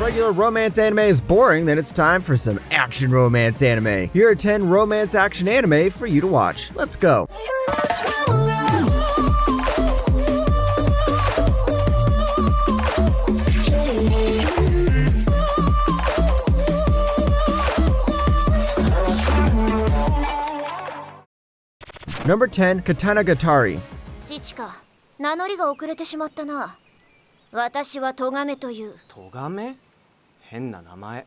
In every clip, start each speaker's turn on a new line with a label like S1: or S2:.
S1: regular romance anime is boring, then it's time for some action romance anime. Here are 10 romance action anime for you to watch. Let's go. Number 10, Katanagatari.
S2: 父か、名乗りが遅れてしまったな。私はトガメという。
S3: トガメ？変な名前。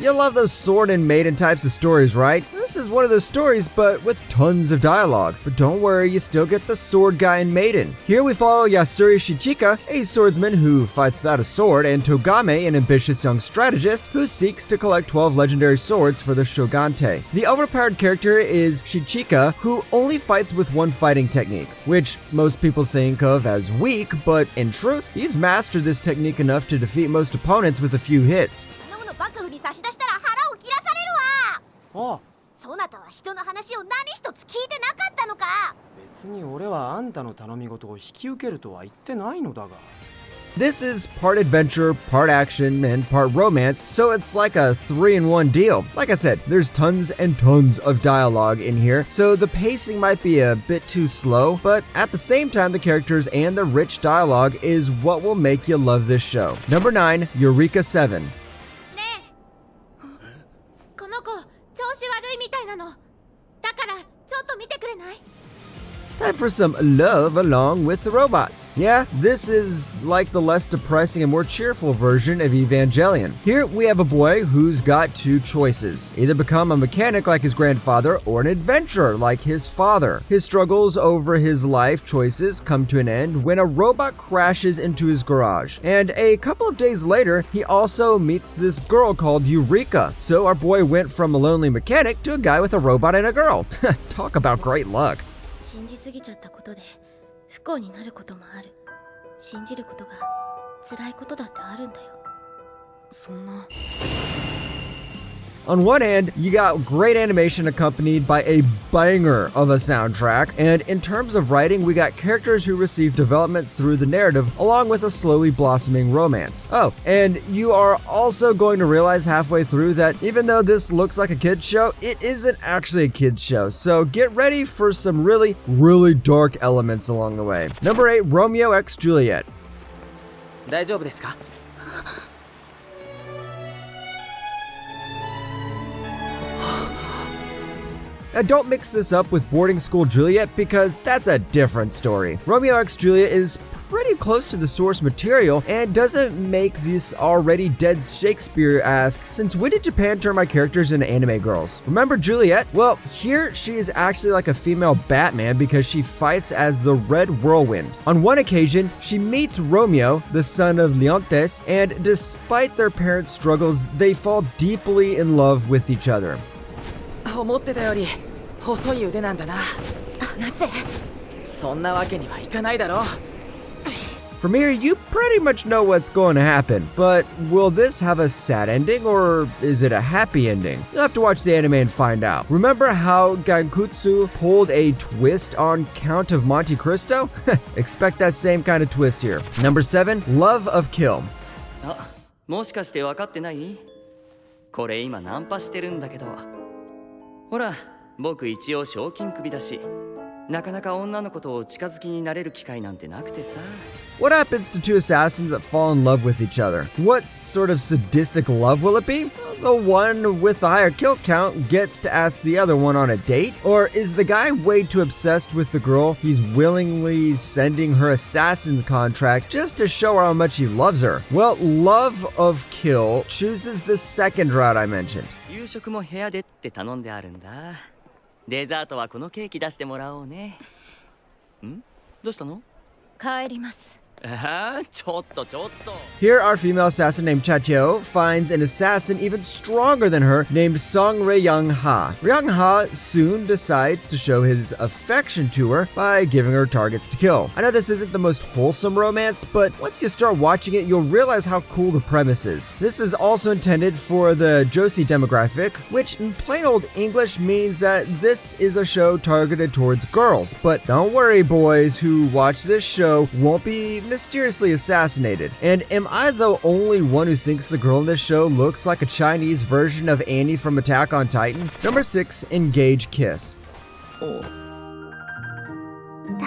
S1: You'll love those sword and maiden types of stories, right? This is one of those stories, but with tons of dialogue. But don't worry, you still get the sword guy and maiden. Here we follow Yasuri Shichika, a swordsman who fights without a sword, and Togame, an ambitious young strategist who seeks to collect 12 legendary swords for the Shogunate. The overpowered character is Shichika, who only fights with one fighting technique, which most people think of as weak, but in truth, he's mastered this technique enough to defeat most opponents with a few hits.
S2: 幕府に差し出したら腹を切らされるわ。
S3: ああ、
S2: そなたは人の話を何一つ聞いてなかったのか。
S3: 別に俺はあんたの頼み事を引き受けるとは言ってないのだが。
S1: This is part adventure, part action, and part romance, so it's like a 3-in-1 deal. Like I said, there's tons and tons of dialogue in here, so the pacing might be a bit too slow, but at the same time, the characters and the rich dialogue is what will make you love this show. Number 9, Eureka 7.
S2: この子、調子悪いみたいなの。だからちょっと見てくれない？
S1: Time for some love along with the robots. Yeah, this is like the less depressing and more cheerful version of Evangelion. Here we have a boy who's got two choices. Either become a mechanic like his grandfather or an adventurer like his father. His struggles over his life choices come to an end when a robot crashes into his garage. And a couple of days later, he also meets this girl called Eureka. So our boy went from a lonely mechanic to a guy with a robot and a girl. Talk about great luck.
S2: 信じすぎちゃったことで不幸になることもある。信じることが辛いことだってあるんだよ。そんな。
S1: On one hand, you got great animation accompanied by a banger of a soundtrack, and in terms of writing, we got characters who receive development through the narrative, along with a slowly blossoming romance. Oh, and you are also going to realize halfway through that even though this looks like a kid's show, it isn't actually a kid's show, so get ready for some really, really dark elements along the way. Number 8, Romeo x Juliet.
S3: 大丈夫ですか？
S1: Now don't mix this up with Boarding School Juliet because that's a different story. Romeo x Juliet is pretty close to the source material and doesn't make this already dead Shakespeare ask, since when did Japan turn my characters into anime girls? Remember Juliet? Well, here she is actually like a female Batman because she fights as the Red Whirlwind. On one occasion, she meets Romeo, the son of Leontes, and despite their parents' struggles, they fall deeply in love with each other.
S4: 思ってたより細い腕なんだな。
S2: なぜ？
S4: そんなわけにはいかないだろう。
S1: From here, you pretty much know what's going to happen, but will this have a sad ending or is it a happy ending? You'll have to watch the anime and find out. Remember how Gankutsu pulled a twist on Count of Monte Cristo? Expect that same kind of twist here. Number 7, Love of Kill.
S5: あ、もしかして分かってない？これ今ナンパしてるんだけど。ほら、僕一応賞金首だし、なかなか女の子と近づきになれる機会なんてなくてさ。
S1: What happens to two assassins that fall in love with each other? What sort of sadistic love will it be? The one with the higher kill count gets to ask the other one on a date? Or is the guy way too obsessed with the girl he's willingly sending her assassin's contract just to show her how much he loves her? Well, Love of Kill chooses the second route I mentioned.
S5: 夕食も部屋でって頼んであるんだ。デザートはこのケーキ出してもらおうね。ん？どうしたの？
S2: 帰ります。
S1: Here, our female assassin named Chatyo finds an assassin even stronger than her named Song Ryung-ha. Ryung-ha soon decides to show his affection to her by giving her targets to kill. I know this isn't the most wholesome romance, but once you start watching it, you'll realize how cool the premise is. This is also intended for the Joshi demographic, which in plain old English means that this is a show targeted towards girls. But don't worry, boys who watch this show won't be mysteriously assassinated. And am I the only one who thinks the girl in this show looks like a Chinese version of Annie from Attack on Titan? Number 6, Engage Kiss.
S2: だ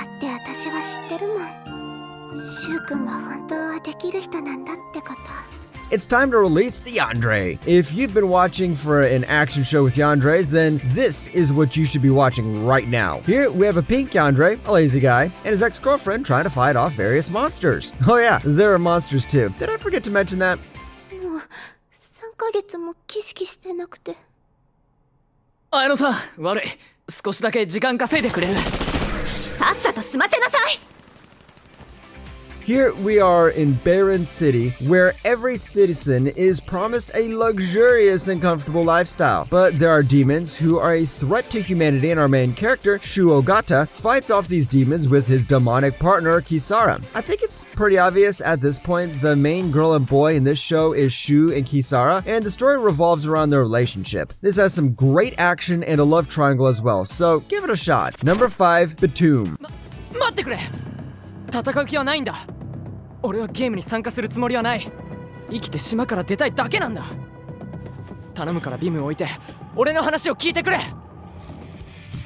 S2: って私は知ってるもん。シュウ君が本当はできる人なんだってこと。
S1: It's time to release the Yandere. If you've been watching for an action show with Yanderes, then this is what you should be watching right now. Here we have a pink Yandere, a lazy guy, and his ex-girlfriend trying to fight off various monsters. Oh yeah, there are monsters too. Did I forget to mention that?
S2: もう3ヶ月もキスキしてなくて。
S4: 綾野さん、悪い。少しだけ時間稼いでくれる。
S2: さっさと済ませなさい。
S1: Here we are in Barren City, where every citizen is promised a luxurious and comfortable lifestyle. But there are demons who are a threat to humanity, and our main character, Shu Ogata, fights off these demons with his demonic partner, Kisara. I think it's pretty obvious at this point the main girl and boy in this show is Shu and Kisara, and the story revolves around their relationship. This has some great action and a love triangle as well, so give it a shot. Number 5, Batum.
S4: 待ってくれ。戦う気はないんだ。俺はゲームに参加するつもりはない。生きて島から出たいだけなんだ。頼むからビムを置いて、俺の話を聞いてくれ。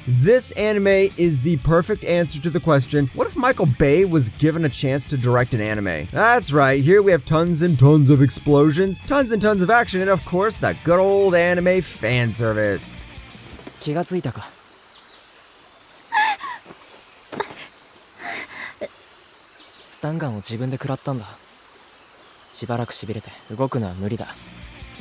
S1: This anime is the perfect answer to the question, what if Michael Bay was given a chance to direct an anime? That's right, here we have tons and tons of explosions, tons and tons of action, and of course that good old anime fan service.
S4: 気がついたか。スタンガンを自分で食らったんだ。しばらく痺れて動くのは無理だ。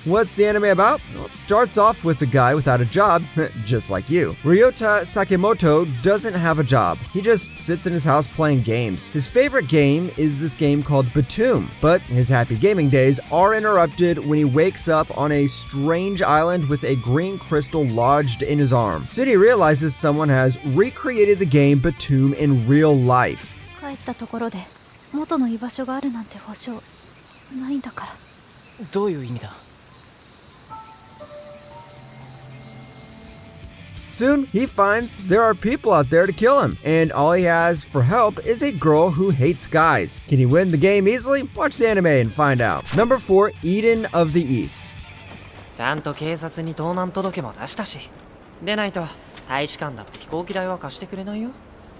S1: What's the anime about? Well, it starts off with a guy without a job, just like you. Ryota Sakemoto doesn't have a job. He just sits in his house playing games. His favorite game is this game called Batum, but his happy gaming days are interrupted when he wakes up on a strange island with a green crystal lodged in his arm. Soon he realizes someone has recreated the game Batum in real life.
S2: 帰ったところで元の居場所があるなんて保証ないんだから。
S4: どういう意味だ。
S1: Soon, he finds there are people out there to kill him, and all he has for help is a girl who hates guys. Can he win the game easily? Watch the anime and find out. Number 4, Eden of the East.
S6: ちゃんと警察に盗難届も出したし。でないと大使館だって飛行機代は貸してくれないよ。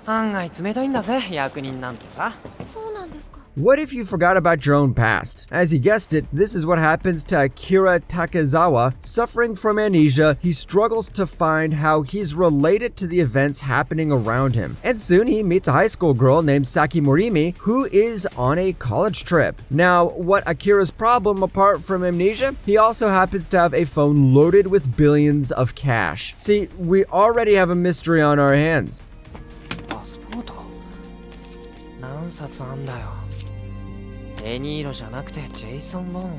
S6: 案外冷たいんだぜ、役人なんてさ。
S2: そうなんですか。
S1: What if you forgot about your own past? As you guessed it, this is what happens to Akira Takezawa. Suffering from amnesia, he struggles to find how he's related to the events happening around him. And soon he meets a high school girl named Saki Morimi, who is on a college trip. Now, what Akira's problem apart from amnesia? He also happens to have a phone loaded with billions of cash. See, we already have a mystery on our hands.
S6: パスポート何冊あんだよ。エニーロじゃなくてジェイソン・ボーン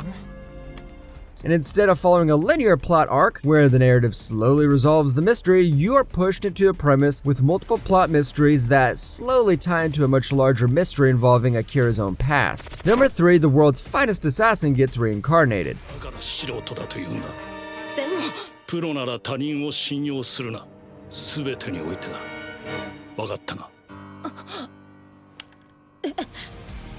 S1: And instead of following a linear plot arc, where the narrative slowly resolves the mystery, you are pushed into a premise with multiple plot mysteries that slowly tie into a much larger mystery involving Akira's own past. Number 3, the world's finest assassin gets reincarnated.
S7: だから素人だというんだ。プロなら他人を信用するな。すべてにおいてだ。わかったな。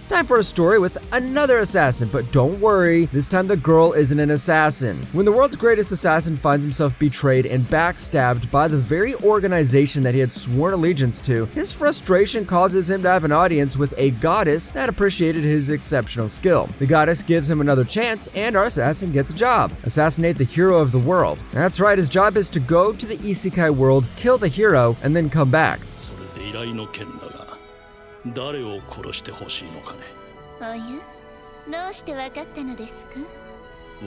S1: Time for a story with another assassin, but don't worry, this time the girl isn't an assassin. When the world's greatest assassin finds himself betrayed and backstabbed by the very organization that he had sworn allegiance to, his frustration causes him to have an audience with a goddess that appreciated his exceptional skill. The goddess gives him another chance, and our assassin gets a job: assassinate the hero of the world. That's right, his job is to go to the isekai world, kill the hero, and then come back.
S7: それで依頼の件だが、誰を殺してほしいのかね。
S2: おや、どうしてわかったのですか？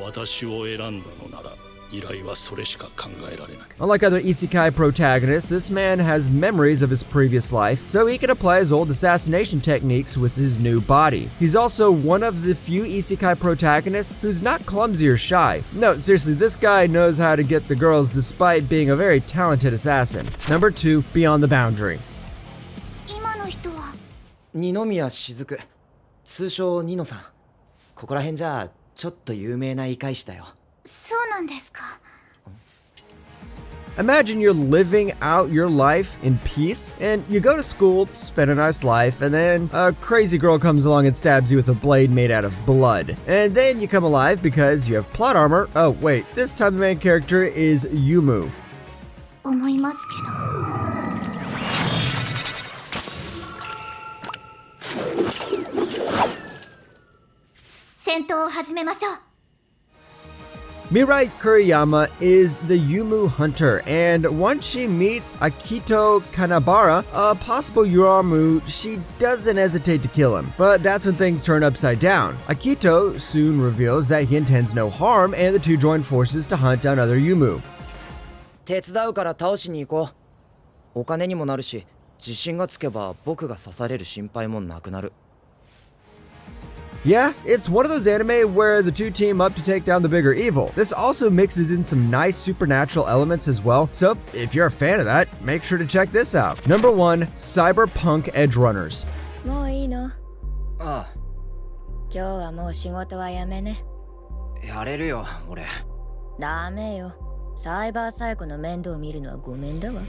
S7: 私を選んだのなら、依頼はそれしか考えられない。
S1: Unlike other isekai protagonists, this man has memories of his previous life, so he can apply his old assassination techniques with his new body. He's also one of the few isekai protagonists who's not clumsy or shy. No, seriously, this guy knows how to get the girls despite being a very talented assassin. Number 2, Beyond the Boundary.
S2: 今の人は
S6: 二宮雫通称ニノさん。ここら辺じゃちょっと有名な異界師だよ。
S2: そうなんですか。
S1: Imagine you're living out your life in peace, and you go to school, spend a nice life, and then a crazy girl comes along and stabs you with a blade made out of blood. And then you come alive because you have plot armor. Oh wait, this time the main character is Yumu.
S2: 思いますけど戦闘を始めましょう
S1: Mirai Kuriyama is the Yumu hunter, and once she meets Akito Kanabara, a possible Yoramu, she doesn't hesitate to kill him. But that's when things turn upside down. Akito soon reveals that he intends no harm, and the two join forces to hunt down other Yumu.
S8: 手伝うから倒しに行こう。お金にもなるし、自信がつけば僕が刺される心配もなくなる。
S1: Yeah, it's one of those anime where the two team up to take down the bigger evil. This also mixes in some nice supernatural elements as well, so if you're a fan of that, make sure to check this out. Number 1, Cyberpunk Edge Runners.
S2: もういいの
S8: あ
S2: 今日はもう仕事はやめね
S8: あ、やれるよ、俺。
S2: ダメよサイバーサイコの面倒見るのはごめんだわ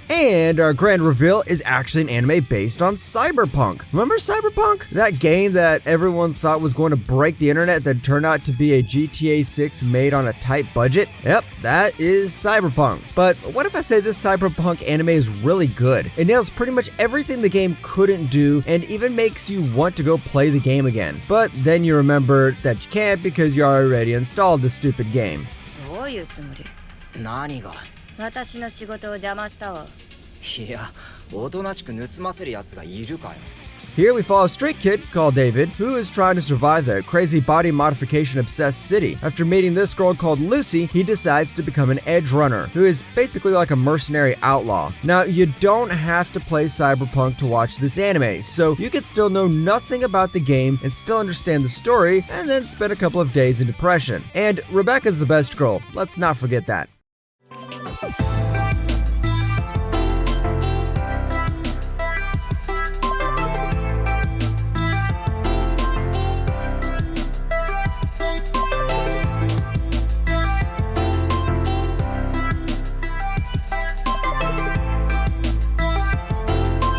S1: And our grand reveal is actually an anime based on Cyberpunk. Remember Cyberpunk? That game that everyone thought was going to break the internet that turned out to be a GTA 6 made on a tight budget? Yep, that is Cyberpunk. But what if I say this Cyberpunk anime is really good? It nails pretty much everything the game couldn't do and even makes you want to go play the game again. But then you remember that you can't because you already installed the stupid game.
S2: どういうつもり
S8: 何が
S2: 私の仕事を邪魔したわ
S8: いや、おとなしく盗ませるやつがいるかよ。
S1: Here we follow a street kid called David, who is trying to survive the crazy body modification obsessed city. After meeting this girl called Lucy, he decides to become an edge runner, who is basically like a mercenary outlaw. Now, you don't have to play Cyberpunk to watch this anime, so you could still know nothing about the game and still understand the story, and then spend a couple of days in depression. And Rebecca's the best girl, let's not forget that.